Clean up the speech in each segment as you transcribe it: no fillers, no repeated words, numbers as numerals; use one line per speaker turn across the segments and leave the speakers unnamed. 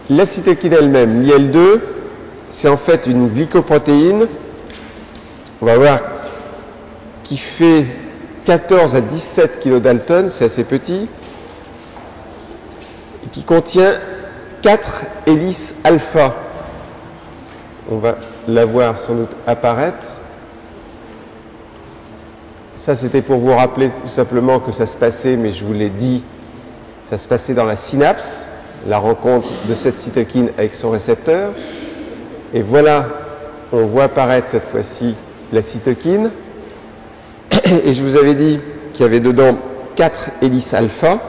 La cytokine elle-même, l'IL-2, c'est en fait une glycoprotéine, on va voir, qui fait 14 à 17 kilodaltons, c'est assez petit, et qui contient 4 hélices alpha. On va la voir sans doute apparaître. Ça, c'était pour vous rappeler tout simplement que ça se passait, mais je vous l'ai dit, ça se passait dans la synapse, la rencontre de cette cytokine avec son récepteur. Et voilà, on voit apparaître cette fois-ci la cytokine. Et je vous avais dit qu'il y avait dedans 4 hélices alpha.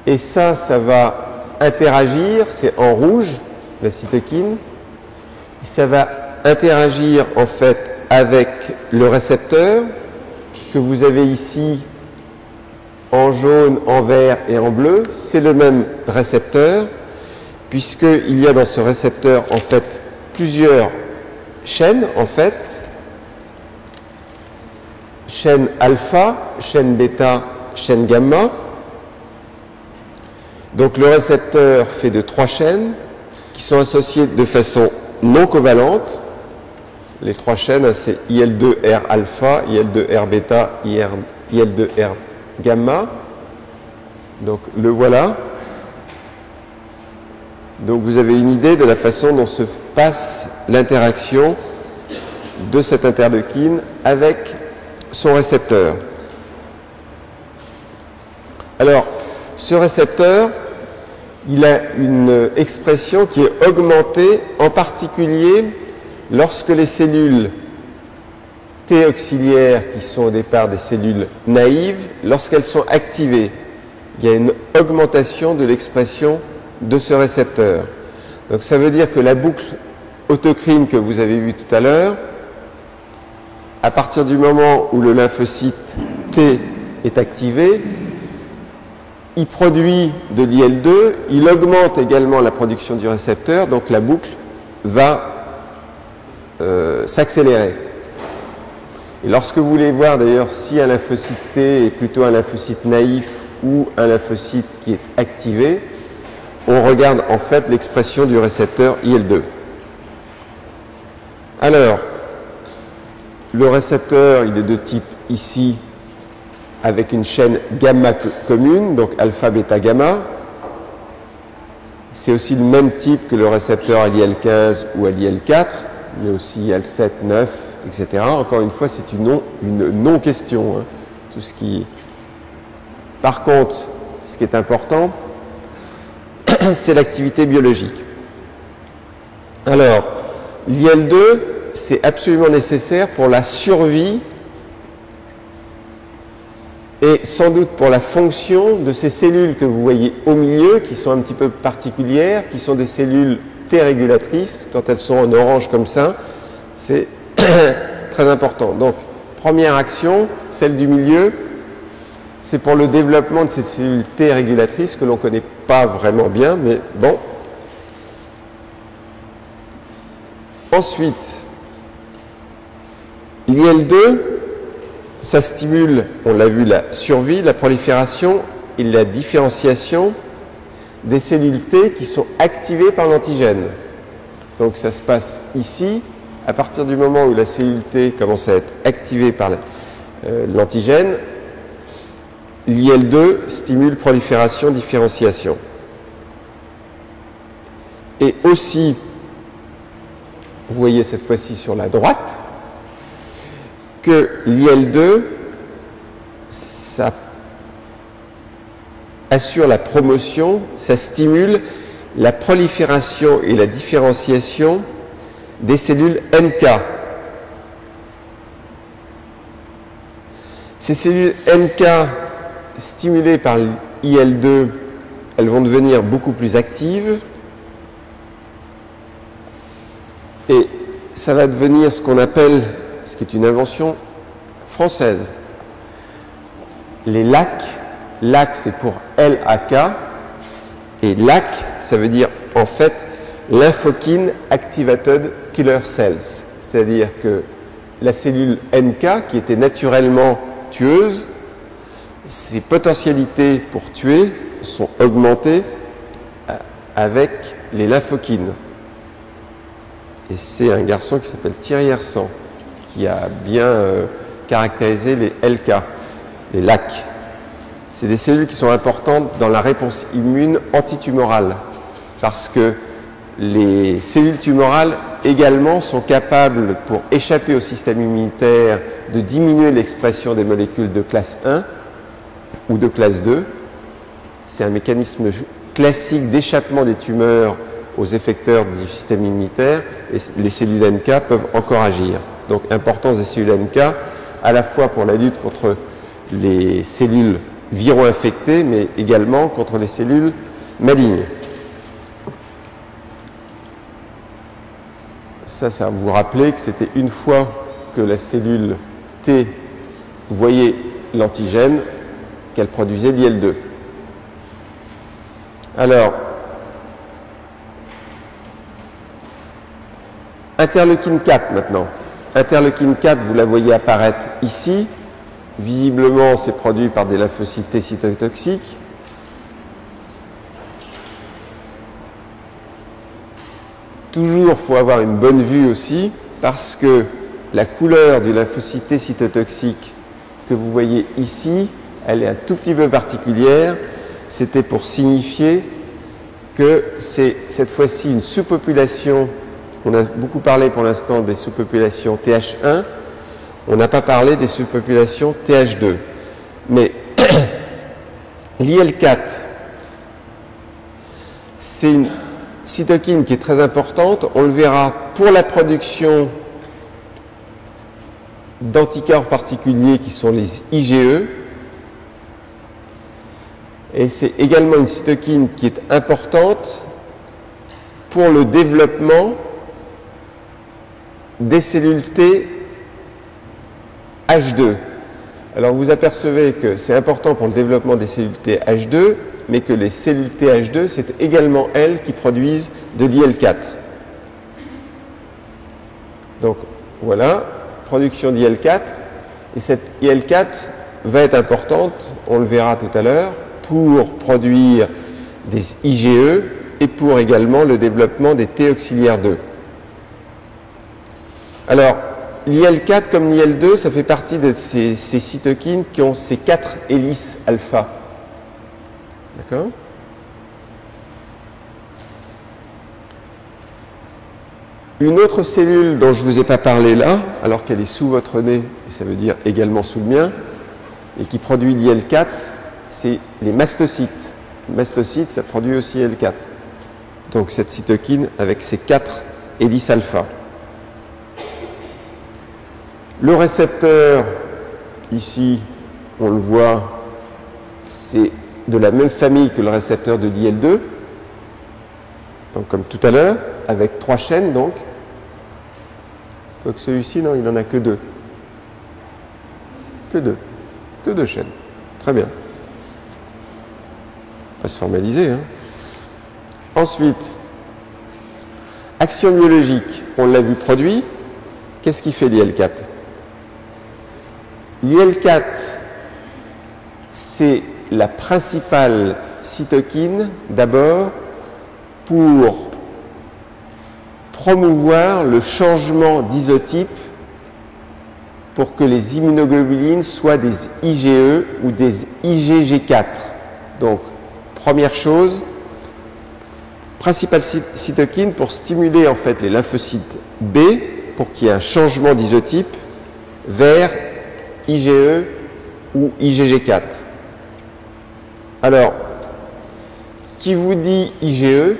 Et ça va interagir, c'est en rouge, la cytokine. Ça va interagir en fait avec le récepteur que vous avez ici en jaune, en vert et en bleu. C'est le même récepteur puisqu'il y a dans ce récepteur en fait plusieurs chaînes en fait. Chaîne alpha, chaîne bêta, chaîne gamma. Donc le récepteur fait de 3 chaînes qui sont associées de façon non covalente. Les 3 chaînes, c'est IL2R alpha, IL2R bêta, IL2R gamma. Donc le voilà. Donc vous avez une idée de la façon dont se passe l'interaction de cette interleukine avec son récepteur. Alors, ce récepteur, il a une expression qui est augmentée, en particulier lorsque les cellules T auxiliaires, qui sont au départ des cellules naïves, lorsqu'elles sont activées, il y a une augmentation de l'expression de ce récepteur. Donc ça veut dire que la boucle autocrine que vous avez vue tout à l'heure, à partir du moment où le lymphocyte T est activé, il produit de l'IL-2, il augmente également la production du récepteur, donc la boucle va s'accélérer. Et lorsque vous voulez voir d'ailleurs si un lymphocyte T est plutôt un lymphocyte naïf ou un lymphocyte qui est activé, on regarde en fait l'expression du récepteur IL-2. Alors, le récepteur, il est de type ici, avec une chaîne gamma commune, donc alpha, bêta, gamma. C'est aussi le même type que le récepteur à l'IL15 ou à l'IL4, mais aussi IL7, 9, etc. Encore une fois, c'est une non-question. Hein, tout ce qui... Par contre, ce qui est important, c'est l'activité biologique. Alors, l'IL2, c'est absolument nécessaire pour la survie et sans doute pour la fonction de ces cellules que vous voyez au milieu, qui sont un petit peu particulières, qui sont des cellules T régulatrices. Quand elles sont en orange comme ça, c'est très important. Donc, première action, celle du milieu, c'est pour le développement de ces cellules T régulatrices que l'on ne connaît pas vraiment bien, mais bon. Ensuite, l'IL-2, ça stimule, on l'a vu, la survie, la prolifération et la différenciation des cellules T qui sont activées par l'antigène. Donc ça se passe ici, à partir du moment où la cellule T commence à être activée par l'antigène, l'IL-2 stimule prolifération, différenciation. Et aussi, vous voyez cette fois-ci sur la droite, que l'IL-2, ça assure la promotion, ça stimule la prolifération et la différenciation des cellules NK. Ces cellules NK stimulées par l'IL-2, elles vont devenir beaucoup plus actives et ça va devenir ce qu'on appelle, ce qui est une invention française, les LAC. LAC, c'est pour LAK, et LAC, ça veut dire en fait Lymphokine Activated Killer Cells, c'est-à-dire que la cellule NK, qui était naturellement tueuse, ses potentialités pour tuer sont augmentées avec les lymphokines. Et c'est un garçon qui s'appelle Thierry Hersan, qui a bien caractérisé les LK, les LAC. C'est des cellules qui sont importantes dans la réponse immune antitumorale, parce que les cellules tumorales également sont capables, pour échapper au système immunitaire, de diminuer l'expression des molécules de classe 1 ou de classe 2. C'est un mécanisme classique d'échappement des tumeurs aux effecteurs du système immunitaire, et les cellules NK peuvent encore agir. Donc, importance des cellules NK, à la fois pour la lutte contre les cellules viro-infectées, mais également contre les cellules malignes. Ça va vous rappeler que c'était une fois que la cellule T voyait l'antigène qu'elle produisait l'IL-2. Alors, interleukine 4 maintenant. Interleukine 4, vous la voyez apparaître ici. Visiblement, c'est produit par des lymphocytes T cytotoxiques. Toujours, il faut avoir une bonne vue aussi, parce que la couleur du lymphocyte T cytotoxique que vous voyez ici, elle est un tout petit peu particulière. C'était pour signifier que c'est cette fois-ci une sous-population. On a beaucoup parlé pour l'instant des sous-populations TH1. On n'a pas parlé des sous-populations TH2. Mais l'IL4, c'est une cytokine qui est très importante. On le verra pour la production d'anticorps particuliers qui sont les IgE. Et c'est également une cytokine qui est importante pour le développement des cellules T H2. Alors vous apercevez que c'est important pour le développement des cellules T H2, mais que les cellules T H2, c'est également elles qui produisent de l'IL4. Donc voilà, production d'IL4, et cette IL4 va être importante, on le verra tout à l'heure, pour produire des IgE et pour également le développement des T auxiliaires 2. Alors, l'IL4 comme l'IL2, ça fait partie de ces cytokines qui ont ces 4 hélices alpha. D'accord ? Une autre cellule dont je ne vous ai pas parlé là, alors qu'elle est sous votre nez, et ça veut dire également sous le mien, et qui produit l'IL4, c'est les mastocytes. Les mastocytes, ça produit aussi IL4. Donc cette cytokine avec ses 4 hélices alpha. Le récepteur, ici, on le voit, c'est de la même famille que le récepteur de l'IL2. Donc comme tout à l'heure, avec 3 chaînes donc. Donc celui-ci, non, il n'en a que 2. Que 2. Que 2 chaînes. Très bien. Pas se formaliser. Hein. Ensuite, action biologique, on l'a vu produit. Qu'est-ce qui fait l'IL4 ? L'IL4, c'est la principale cytokine, d'abord, pour promouvoir le changement d'isotype pour que les immunoglobulines soient des IgE ou des IgG4. Donc, première chose, principale cytokine pour stimuler en fait les lymphocytes B pour qu'il y ait un changement d'isotype vers IgE ou IgG4. Alors, qui vous dit IgE,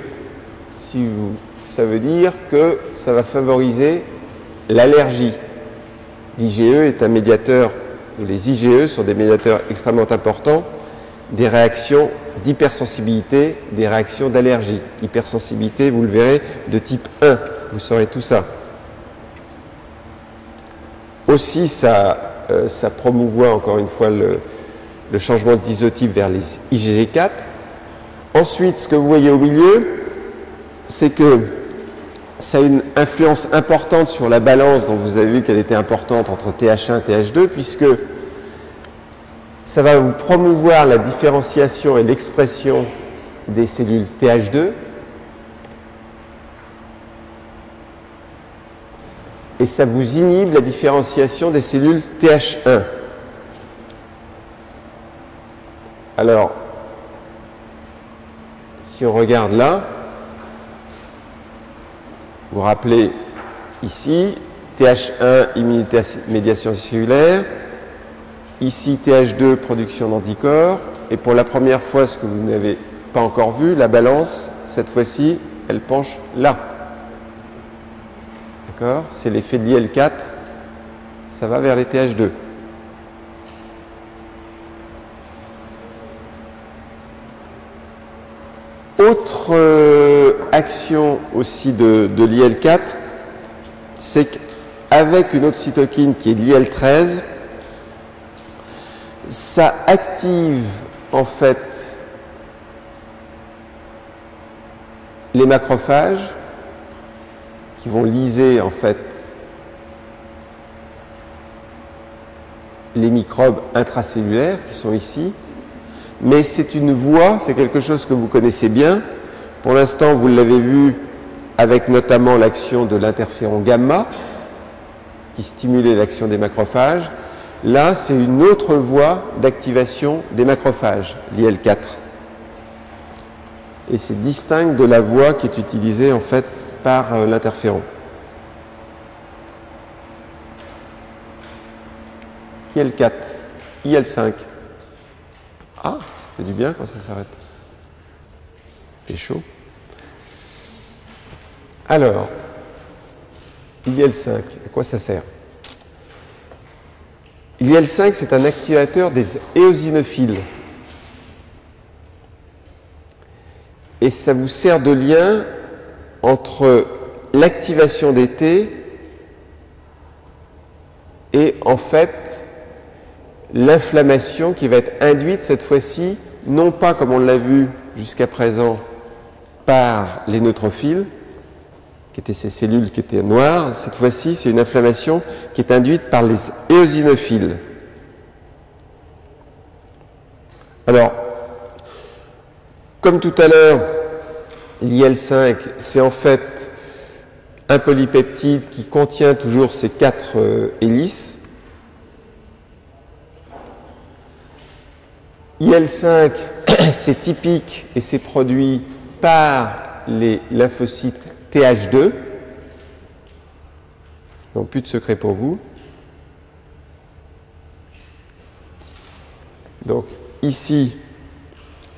ça veut dire que ça va favoriser l'allergie. L'IgE est un médiateur, ou les IgE sont des médiateurs extrêmement importants des réactions d'hypersensibilité, des réactions d'allergie. Hypersensibilité, vous le verrez, de type 1, vous saurez tout ça. Aussi, ça promouvoit encore une fois le changement d'isotype vers les IgG4. Ensuite, ce que vous voyez au milieu, c'est que ça a une influence importante sur la balance dont vous avez vu qu'elle était importante entre TH1 et TH2, puisque ça va vous promouvoir la différenciation et l'expression des cellules TH2 et ça vous inhibe la différenciation des cellules Th1. Alors, si on regarde là, vous vous rappelez ici, Th1, immunité médiation cellulaire, ici Th2, production d'anticorps, et pour la première fois, ce que vous n'avez pas encore vu, la balance, cette fois-ci, elle penche là. D'accord? C'est l'effet de l'IL4, ça va vers les Th2. Autre action aussi de l'IL4, c'est qu'avec une autre cytokine qui est l'IL13, ça active en fait les macrophages qui vont lyser en fait les microbes intracellulaires qui sont ici. Mais c'est une voie, c'est quelque chose que vous connaissez bien. Pour l'instant, vous l'avez vu avec notamment l'action de l'interféron gamma qui stimulait l'action des macrophages. Là, c'est une autre voie d'activation des macrophages, l'IL4. Et c'est distinct de la voie qui est utilisée en fait par l'interféron. IL4, IL5. Ah, ça fait du bien quand ça s'arrête. Il fait chaud. Alors, IL5, à quoi ça sert? L'IL5, c'est un activateur des éosinophiles. Et ça vous sert de lien entre l'activation des T et en fait l'inflammation qui va être induite cette fois-ci, non pas comme on l'a vu jusqu'à présent par les neutrophiles, qui étaient ces cellules qui étaient noires, cette fois-ci c'est une inflammation qui est induite par les éosinophiles. Alors, comme tout à l'heure, l'IL5, c'est en fait un polypeptide qui contient toujours ces 4 hélices. IL5, c'est typique et c'est produit par les lymphocytes Th2. Donc plus de secret pour vous. Donc ici,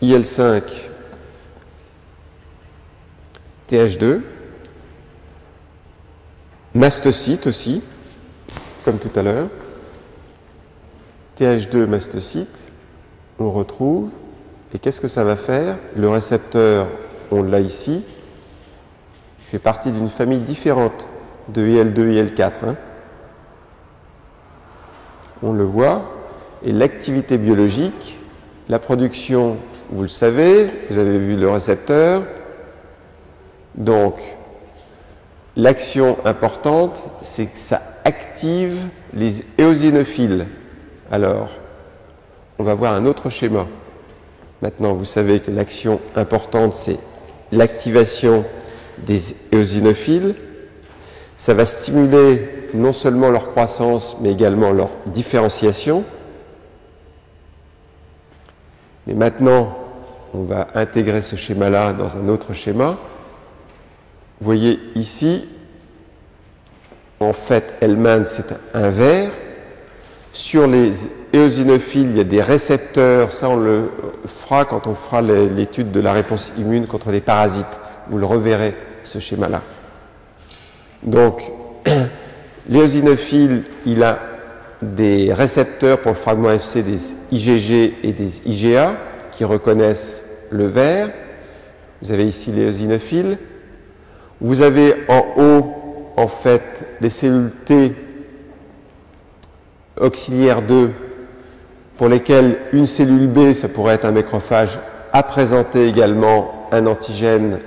IL5, Th2, mastocyte aussi, comme tout à l'heure. Th2, mastocyte. On retrouve, et qu'est-ce que ça va faire? Le récepteur, on l'a ici, il fait partie d'une famille différente de IL2 et IL4. On le voit, et l'activité biologique, la production, vous le savez, vous avez vu le récepteur, donc l'action importante, c'est que ça active les éosinophiles. Alors, on va voir un autre schéma. Maintenant, vous savez que l'action importante, c'est l'activation des éosinophiles. Ça va stimuler non seulement leur croissance, mais également leur différenciation. Mais maintenant, on va intégrer ce schéma-là dans un autre schéma. Vous voyez ici, en fait, Hellman, c'est un vert. Sur les éosinophiles, il y a des récepteurs, ça on le fera quand on fera l'étude de la réponse immune contre les parasites. Vous le reverrez, ce schéma-là. Donc, l'éosinophile, il a des récepteurs pour le fragment FC des IgG et des IgA qui reconnaissent le vert. Vous avez ici l'éosinophiles. Vous avez en haut, en fait, les cellules T auxiliaire 2 pour lesquels une cellule B, ça pourrait être un macrophage, a présenté également un antigène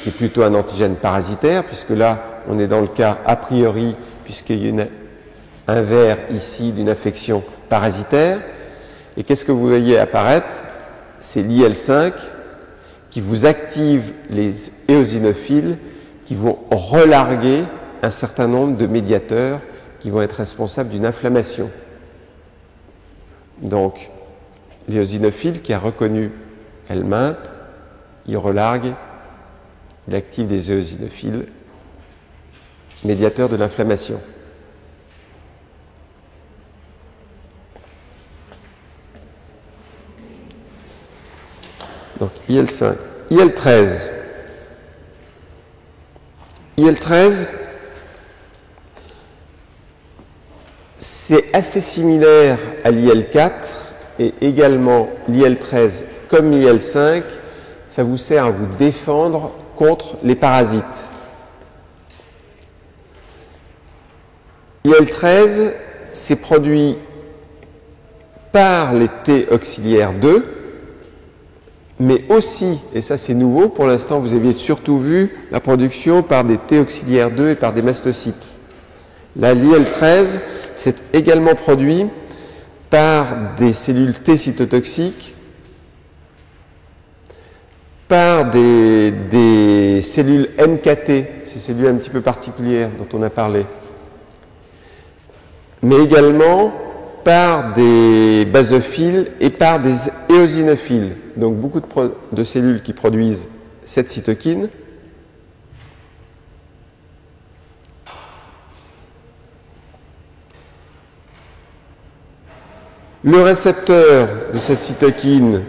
qui est plutôt un antigène parasitaire, puisque là, on est dans le cas a priori, puisqu'il y a un vert ici d'une infection parasitaire. Et qu'est-ce que vous voyez apparaître? C'est l'IL5 qui vous active les éosinophiles qui vont relarguer un certain nombre de médiateurs qui vont être responsables d'une inflammation. Donc, l'éosinophile qui a reconnu helminthe, il relargue, il active des éosinophiles, médiateurs de l'inflammation. Donc, IL5. IL13. IL13, c'est assez similaire à l'IL4 et également l'IL13 comme l'IL5, ça vous sert à vous défendre contre les parasites. IL13, c'est produit par les T auxiliaires 2, mais aussi, et ça c'est nouveau, pour l'instant vous aviez surtout vu la production par des T auxiliaires 2 et par des mastocytes. Là, l'IL13, c'est également produit par des cellules T cytotoxiques, par des cellules NKT, ces cellules un petit peu particulières dont on a parlé, mais également par des basophiles et par des éosinophiles. Donc beaucoup de cellules qui produisent cette cytokine. Le récepteur de cette cytokine,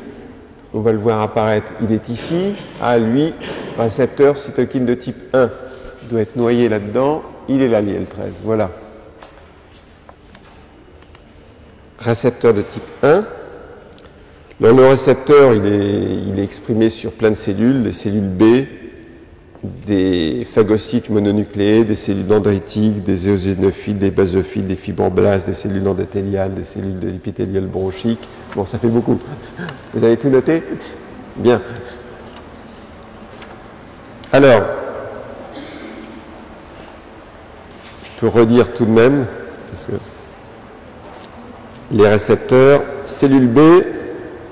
on va le voir apparaître, il est ici. Ah, lui, récepteur cytokine de type 1, il doit être noyé là-dedans. Il est là, l'IL13, voilà. Récepteur de type 1. Alors, le récepteur, il est exprimé sur plein de cellules, des cellules B, des phagocytes mononucléés, des cellules dendritiques, des éosinophiles, des basophiles, des fibroblastes, des cellules endothéliales, des cellules de l'épithélial bronchique. Bon, ça fait beaucoup. Vous avez tout noté? Bien. Alors, je peux redire tout de même, parce que les récepteurs, cellules B,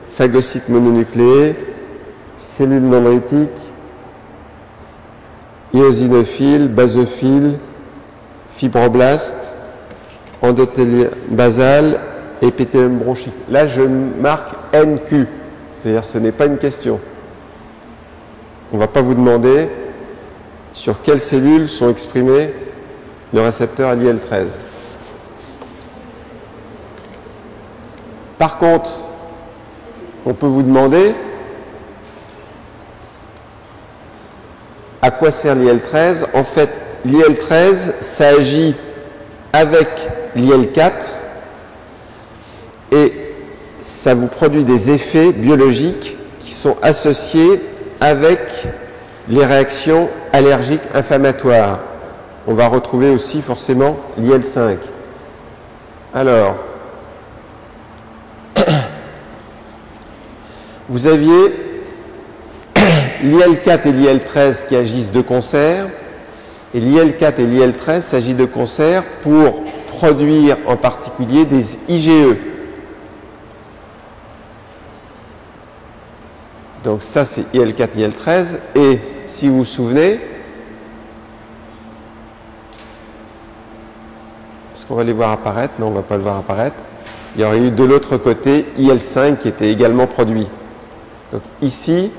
phagocytes mononucléés, cellules dendritiques, éosinophiles, basophiles, fibroblastes, endothélial basal, épithélium bronchique. Là, je marque NQ, c'est-à-dire ce n'est pas une question. On ne va pas vous demander sur quelles cellules sont exprimés le récepteur à l'IL13. Par contre, on peut vous demander à quoi sert l'IL13. En fait, l'IL13, ça agit avec l'IL4 et ça vous produit des effets biologiques qui sont associés avec les réactions allergiques inflammatoires. On va retrouver aussi forcément l'IL5. Alors, vous aviez l'IL4 et l'IL13 qui agissent de concert, et l'IL4 et l'IL13 s'agit de concert pour produire en particulier des IgE. Donc ça c'est IL4, IL13, et si vous vous souvenez, est-ce qu'on va les voir apparaître? Non, on ne va pas le voir apparaître. Il y aurait eu de l'autre côté IL5 qui était également produit. Donc ici,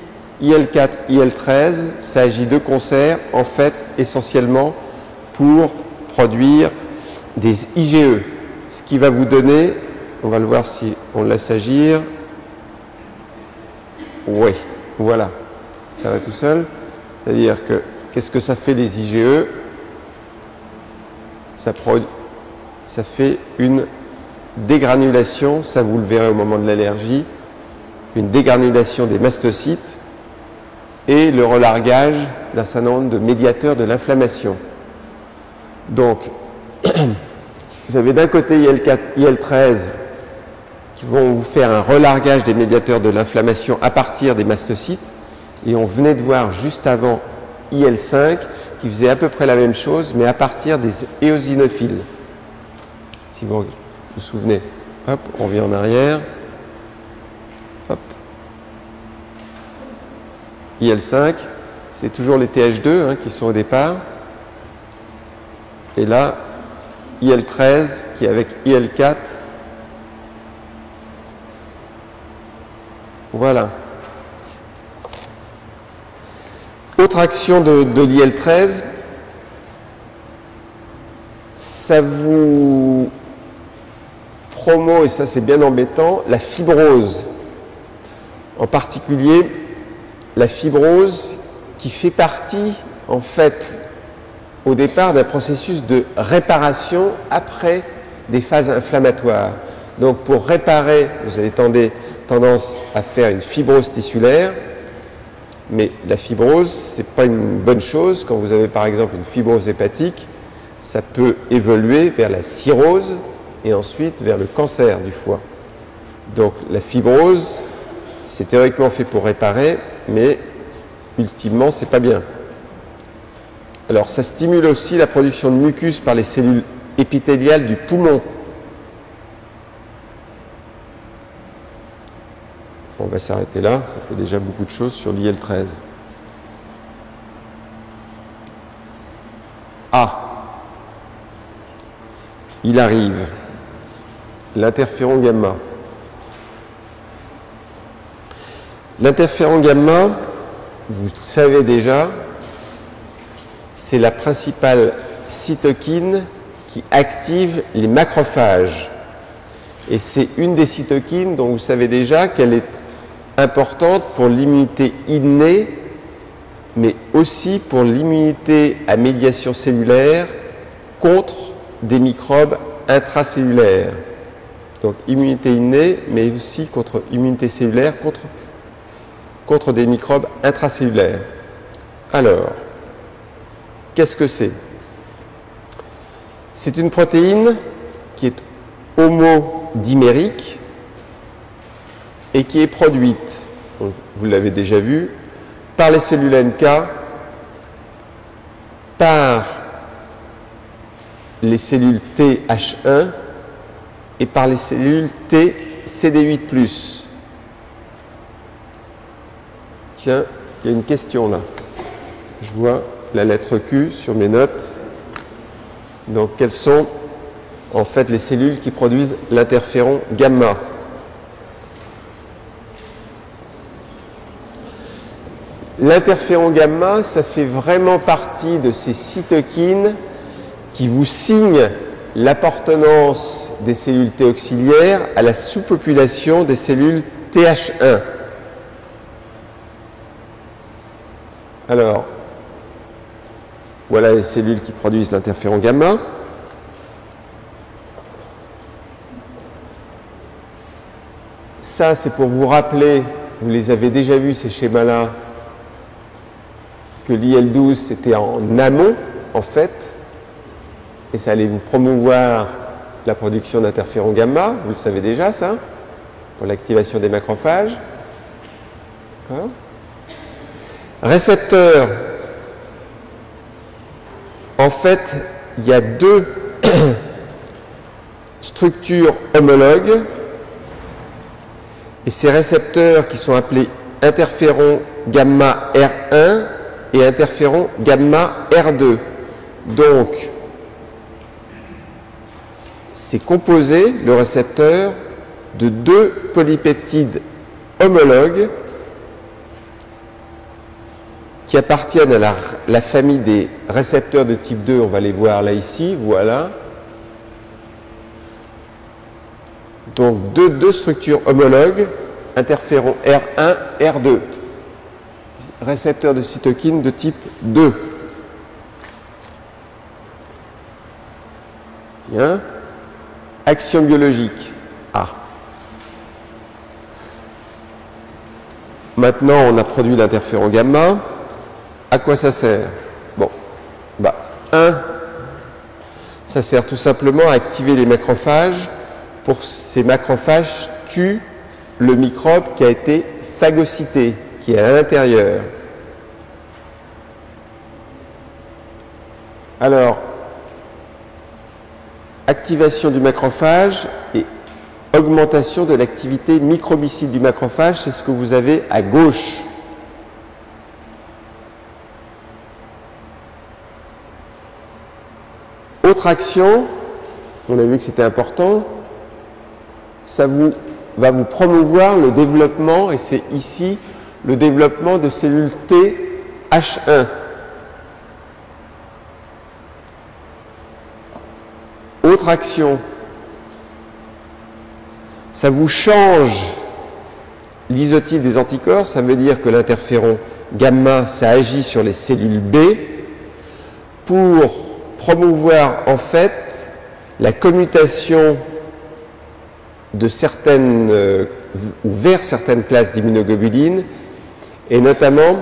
IL4, IL13, ça agit de concert, en fait, essentiellement pour produire des IgE. Ce qui va vous donner, on va le voir si on le laisse agir. Oui, voilà, ça va tout seul. C'est-à-dire que, qu'est-ce que ça fait les IgE? Ça fait une dégranulation, ça vous le verrez au moment de l'allergie, une dégranulation des mastocytes et le relargage d'un certain nombre de médiateurs de l'inflammation. Donc, vous avez d'un côté IL4, IL13 qui vont vous faire un relargage des médiateurs de l'inflammation à partir des mastocytes, et on venait de voir juste avant IL5 qui faisait à peu près la même chose mais à partir des éosinophiles. Si vous vous souvenez, hop, on revient en arrière, hop. IL5, c'est toujours les TH2 qui sont au départ. Et là, IL13 qui est avec IL4. Voilà. Autre action de l'IL13, ça vous promeut, et ça c'est bien embêtant, la fibrose. En particulier, la fibrose qui fait partie, en fait, au départ d'un processus de réparation après des phases inflammatoires. Donc pour réparer, vous avez tendance à faire une fibrose tissulaire, mais la fibrose, ce n'est pas une bonne chose. Quand vous avez par exemple une fibrose hépatique, ça peut évoluer vers la cirrhose et ensuite vers le cancer du foie. Donc la fibrose, c'est théoriquement fait pour réparer, mais ultimement, c'est pas bien. Alors ça stimule aussi la production de mucus par les cellules épithéliales du poumon. On va s'arrêter là, ça fait déjà beaucoup de choses sur l'IL13. Ah, il arrive, l'interféron gamma. L'interféron gamma, vous savez déjà, c'est la principale cytokine qui active les macrophages. Et c'est une des cytokines dont vous savez déjà qu'elle est importante pour l'immunité innée, mais aussi pour l'immunité à médiation cellulaire contre des microbes intracellulaires. Donc immunité innée, mais aussi contre immunité cellulaire, contre des microbes intracellulaires. Alors, qu'est-ce que c'est? C'est une protéine qui est homodimérique et qui est produite, vous l'avez déjà vu, par les cellules NK, par les cellules TH1 et par les cellules T CD8+. Tiens, il y a une question là. Je vois la lettre Q sur mes notes. Donc, quelles sont en fait les cellules qui produisent l'interféron gamma? L'interféron gamma, ça fait vraiment partie de ces cytokines qui vous signent l'appartenance des cellules T auxiliaires à la sous-population des cellules TH1. Alors, voilà les cellules qui produisent l'interféron gamma. Ça, c'est pour vous rappeler, vous les avez déjà vus ces schémas-là, que l'IL12 c'était en amont, en fait, et ça allait vous promouvoir la production d'interféron gamma, vous le savez déjà, ça, pour l'activation des macrophages. D'accord. Récepteurs. En fait, il y a deux structures homologues, et ces récepteurs qui sont appelés interféron gamma R1 et interféron gamma R2. Donc, c'est composé, le récepteur, de deux polypeptides homologues qui appartiennent à la famille des récepteurs de type 2, on va les voir là ici, voilà. Donc deux structures homologues, interféron R1, R2, récepteurs de cytokines de type 2. Bien. Action biologique. Ah. Maintenant, on a produit l'interféron gamma. À quoi ça sert? Bon, ça sert tout simplement à activer les macrophages pour que ces macrophages tuent le microbe qui a été phagocyté, qui est à l'intérieur. Alors, activation du macrophage et augmentation de l'activité microbicide du macrophage, c'est ce que vous avez à gauche. Autre action, on a vu que c'était important, ça va vous promouvoir le développement, et c'est ici le développement de cellules T H1. Autre action, ça vous change l'isotype des anticorps, ça veut dire que l'interféron gamma, ça agit sur les cellules B pour promouvoir en fait la commutation de certaines ou vers certaines classes d'immunoglobulines, et notamment,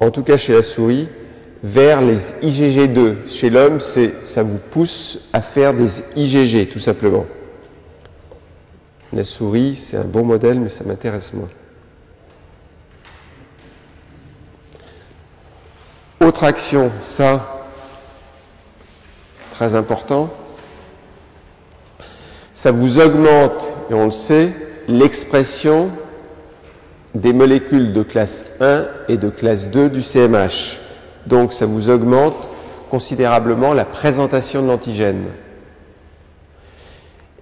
en tout cas chez la souris, vers les IgG2. Chez l'homme, ça vous pousse à faire des IgG, tout simplement. La souris, c'est un bon modèle, mais ça m'intéresse moins. Autre action, ça, très important, ça vous augmente, et on le sait, l'expression des molécules de classe 1 et de classe 2 du CMH. Donc ça vous augmente considérablement la présentation de l'antigène.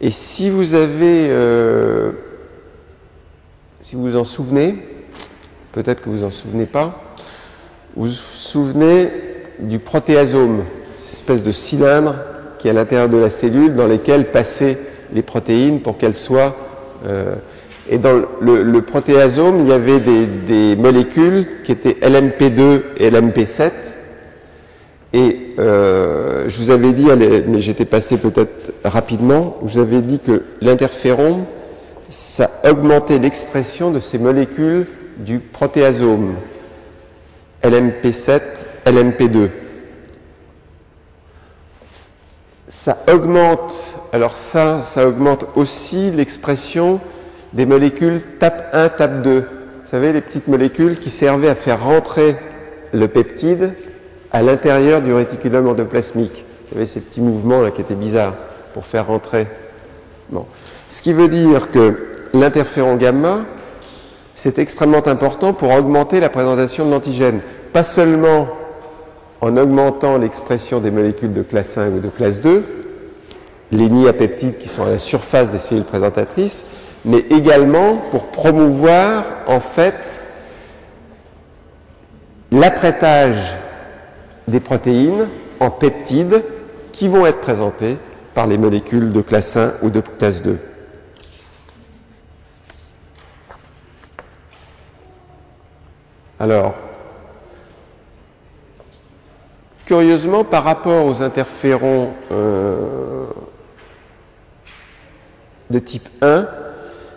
Et si vous avez, si vous vous en souvenez, peut-être que vous vous en souvenez pas, vous vous souvenez du protéasome, cette espèce de cylindre qui est à l'intérieur de la cellule dans lesquelles passaient les protéines pour qu'elles soient... et dans le protéasome, il y avait des molécules qui étaient LMP2 et LMP7. Et je vous avais dit, mais j'étais passé peut-être rapidement, je vous avais dit que l'interféron, ça augmentait l'expression de ces molécules du protéasome, LMP7, LMP2. Ça augmente, alors ça augmente aussi l'expression des molécules TAP1, TAP2. Vous savez, les petites molécules qui servaient à faire rentrer le peptide à l'intérieur du réticulum endoplasmique. Il y avait ces petits mouvements là qui étaient bizarres pour faire rentrer. Bon. Ce qui veut dire que l'interféron gamma, c'est extrêmement important pour augmenter la présentation de l'antigène. Pas seulement en augmentant l'expression des molécules de classe 1 ou de classe 2, les nids à peptides qui sont à la surface des cellules présentatrices, mais également pour promouvoir en fait l'apprêtage des protéines en peptides qui vont être présentées par les molécules de classe 1 ou de classe 2. Alors, curieusement, par rapport aux interférons de type 1,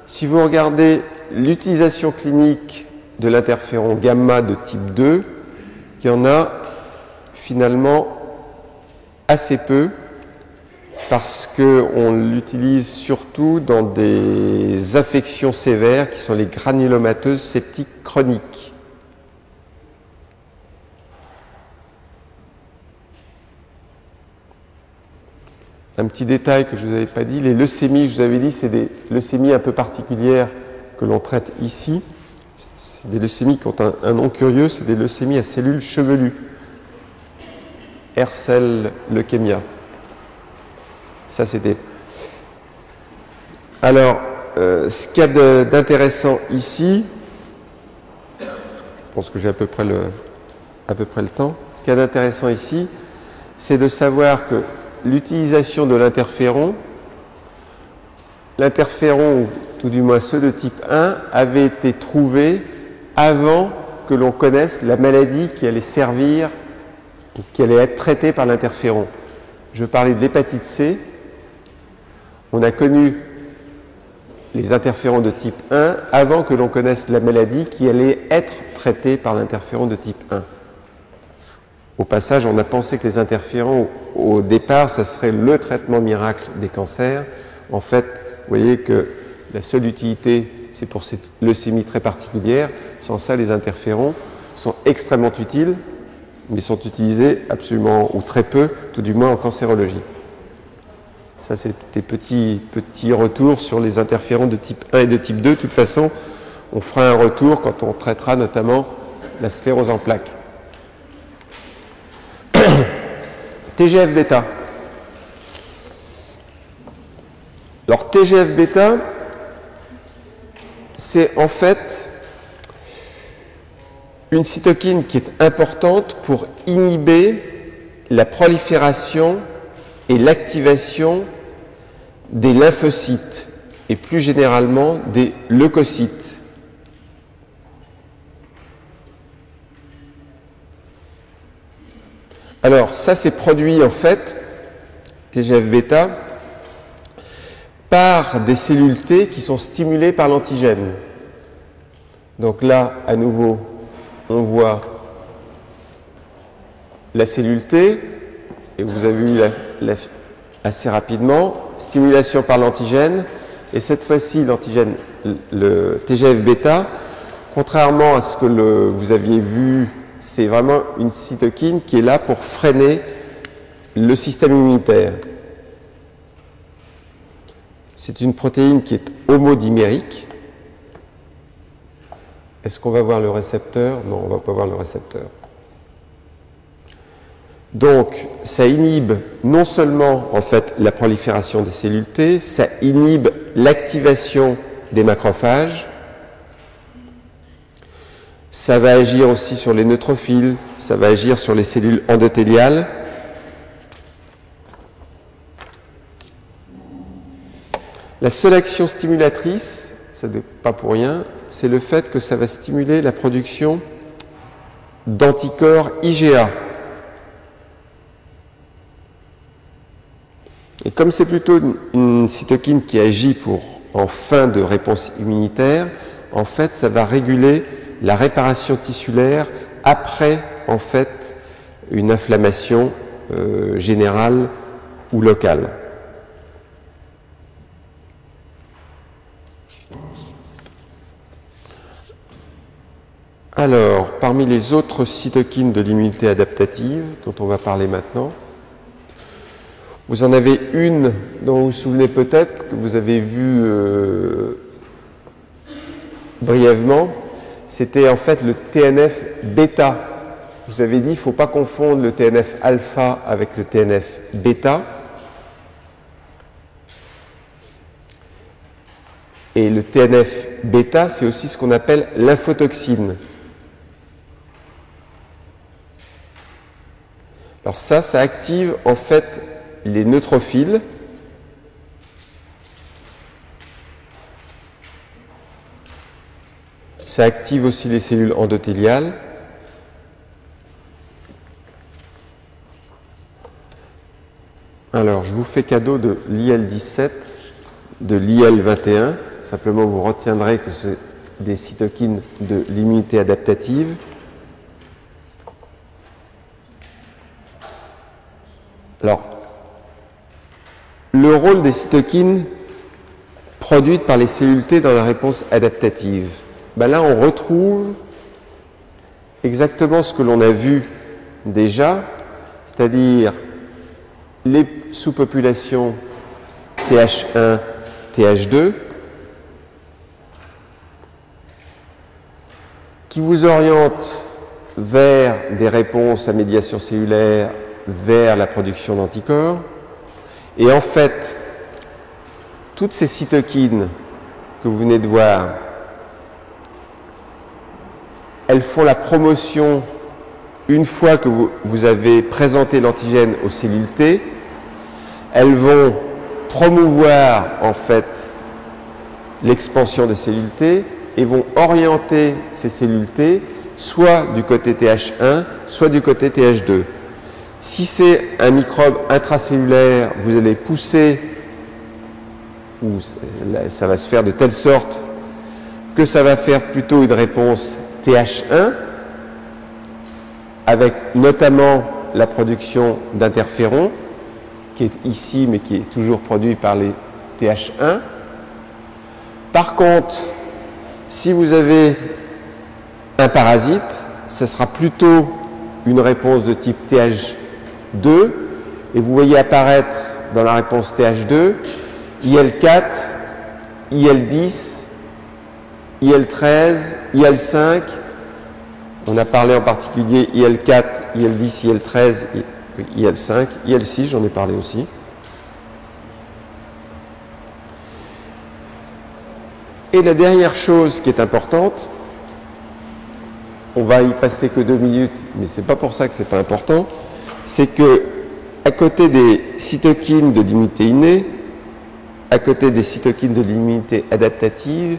si vous regardez l'utilisation clinique de l'interféron gamma de type 2, il y en a finalement assez peu parce qu'on l'utilise surtout dans des affections sévères qui sont les granulomateuses septiques chroniques. Un petit détail que je ne vous avais pas dit, les leucémies, je vous avais dit, c'est des leucémies un peu particulières que l'on traite ici. C'est des leucémies qui ont un nom curieux, c'est des leucémies à cellules chevelues. Hair-cell leukemia. Ça, c'était... Alors, ce qu'il y a d'intéressant ici, je pense que j'ai à peu près le temps, ce qu'il y a d'intéressant ici, c'est de savoir que l'utilisation de l'interféron, ou tout du moins ceux de type 1, avait été trouvé avant que l'on connaisse la maladie qui allait servir, qui allait être traitée par l'interféron. Je parlais de l'hépatite C. On a connu les interférons de type 1 avant que l'on connaisse la maladie qui allait être traitée par l'interféron de type 1. Au passage, on a pensé que les interférons, au départ, ça serait le traitement miracle des cancers. En fait, vous voyez que la seule utilité, c'est pour ces leucémies très particulières. Sans ça, les interférons sont extrêmement utiles, mais sont utilisés absolument, ou très peu, tout du moins en cancérologie. Ça, c'est des petits retours sur les interférons de type 1 et de type 2. De toute façon, on fera un retour quand on traitera notamment la sclérose en plaques. TGF-bêta. Alors TGF-bêta, c'est en fait une cytokine qui est importante pour inhiber la prolifération et l'activation des lymphocytes et plus généralement des leucocytes. Alors ça c'est produit en fait, TGF-bêta, par des cellules T qui sont stimulées par l'antigène. Donc là, à nouveau, on voit la cellule T, et vous avez vu assez rapidement, stimulation par l'antigène, et cette fois-ci, l'antigène, le TGF-bêta, contrairement à ce que vous aviez vu, c'est vraiment une cytokine qui est là pour freiner le système immunitaire. C'est une protéine qui est homodimérique. Est-ce qu'on va voir le récepteur? Non, on ne va pas voir le récepteur. Donc, ça inhibe non seulement en fait la prolifération des cellules T, ça inhibe l'activation des macrophages, ça va agir aussi sur les neutrophiles, ça va agir sur les cellules endothéliales. La seule action stimulatrice, ça n'est pas pour rien, c'est le fait que ça va stimuler la production d'anticorps IgA. Et comme c'est plutôt une cytokine qui agit en fin de réponse immunitaire, en fait, ça va réguler la réparation tissulaire après, en fait, une inflammation générale ou locale. Alors, parmi les autres cytokines de l'immunité adaptative, dont on va parler maintenant, vous en avez une dont vous vous souvenez peut-être, que vous avez vue brièvement, c'était en fait le TNF-bêta. Vous avez dit, il ne faut pas confondre le TNF-alpha avec le TNF-bêta. Et le TNF-bêta, c'est aussi ce qu'on appelle lymphotoxine. Alors ça active en fait les neutrophiles. Ça active aussi les cellules endothéliales. Alors, je vous fais cadeau de l'IL-17, de l'IL-21. Simplement, vous retiendrez que c'est des cytokines de l'immunité adaptative. Alors, le rôle des cytokines produites par les cellules T dans la réponse adaptative. Ben là, on retrouve exactement ce que l'on a vu déjà, c'est-à-dire les sous-populations TH1, TH2, qui vous orientent vers des réponses à médiation cellulaire, vers la production d'anticorps. Et en fait, toutes ces cytokines que vous venez de voir, elles font la promotion, une fois que vous avez présenté l'antigène aux cellules T, elles vont promouvoir en fait l'expansion des cellules T et vont orienter ces cellules T soit du côté TH1, soit du côté TH2. Si c'est un microbe intracellulaire, vous allez pousser, ou ça va se faire de telle sorte que ça va faire plutôt une réponse TH1, avec notamment la production d'interférons, qui est ici, mais qui est toujours produit par les TH1. Par contre, si vous avez un parasite, ce sera plutôt une réponse de type TH2, et vous voyez apparaître dans la réponse TH2 IL4, IL10, IL13, IL5. On a parlé en particulier IL4, IL10, IL13 IL5, IL6, j'en ai parlé aussi. Et la dernière chose qui est importante, on va y passer que 2 minutes, mais c'est pas pour ça que c'est pas important, c'est que à côté des cytokines de l'immunité innée, à côté des cytokines de l'immunité adaptative,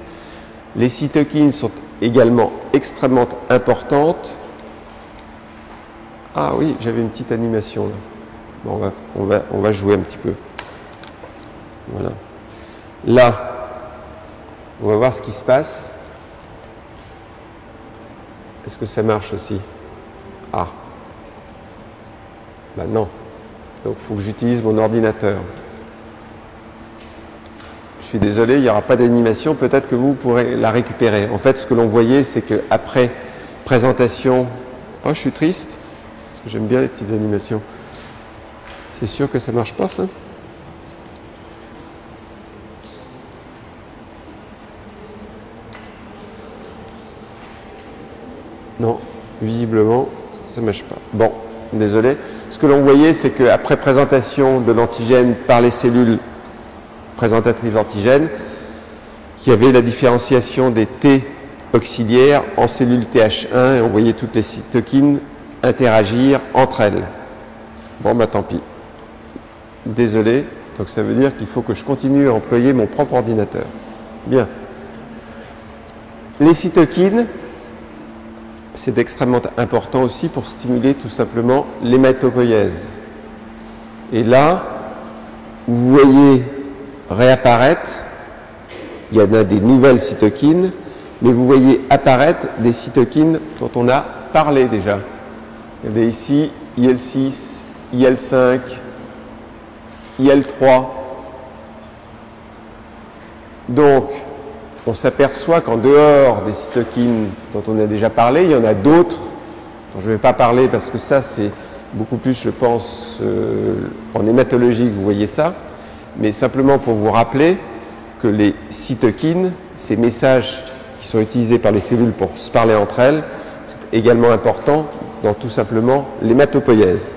les cytokines sont également extrêmement importantes. Ah oui, j'avais une petite animation là. Bon, on va jouer un petit peu. Voilà. Là, on va voir ce qui se passe. Est-ce que ça marche aussi? Ah. Ben non. Donc il faut que j'utilise mon ordinateur. Je suis désolé, il n'y aura pas d'animation, peut-être que vous pourrez la récupérer. En fait, ce que l'on voyait, c'est qu'après présentation... Oh, je suis triste, parce que j'aime bien les petites animations. C'est sûr que ça ne marche pas, ça? Non, visiblement, ça ne marche pas. Bon, désolé. Ce que l'on voyait, c'est qu'après présentation de l'antigène par les cellules présentatrices d'antigènes, il y avait la différenciation des T auxiliaires en cellules TH1 et on voyait toutes les cytokines interagir entre elles. Bon, bah tant pis. Désolé. Donc ça veut dire qu'il faut que je continue à employer mon propre ordinateur. Bien. Les cytokines, c'est extrêmement important aussi pour stimuler tout simplement l'hématopoïèse. Et là, vous voyez réapparaître, il y en a des nouvelles cytokines, mais vous voyez apparaître des cytokines dont on a parlé déjà. Regardez ici, IL6, IL5, IL3. Donc, on s'aperçoit qu'en dehors des cytokines dont on a déjà parlé, il y en a d'autres dont je ne vais pas parler parce que ça, c'est beaucoup plus, je pense, en hématologie que vous voyez ça. Mais simplement pour vous rappeler que les cytokines, ces messages qui sont utilisés par les cellules pour se parler entre elles, c'est également important dans tout simplement l'hématopoïèse.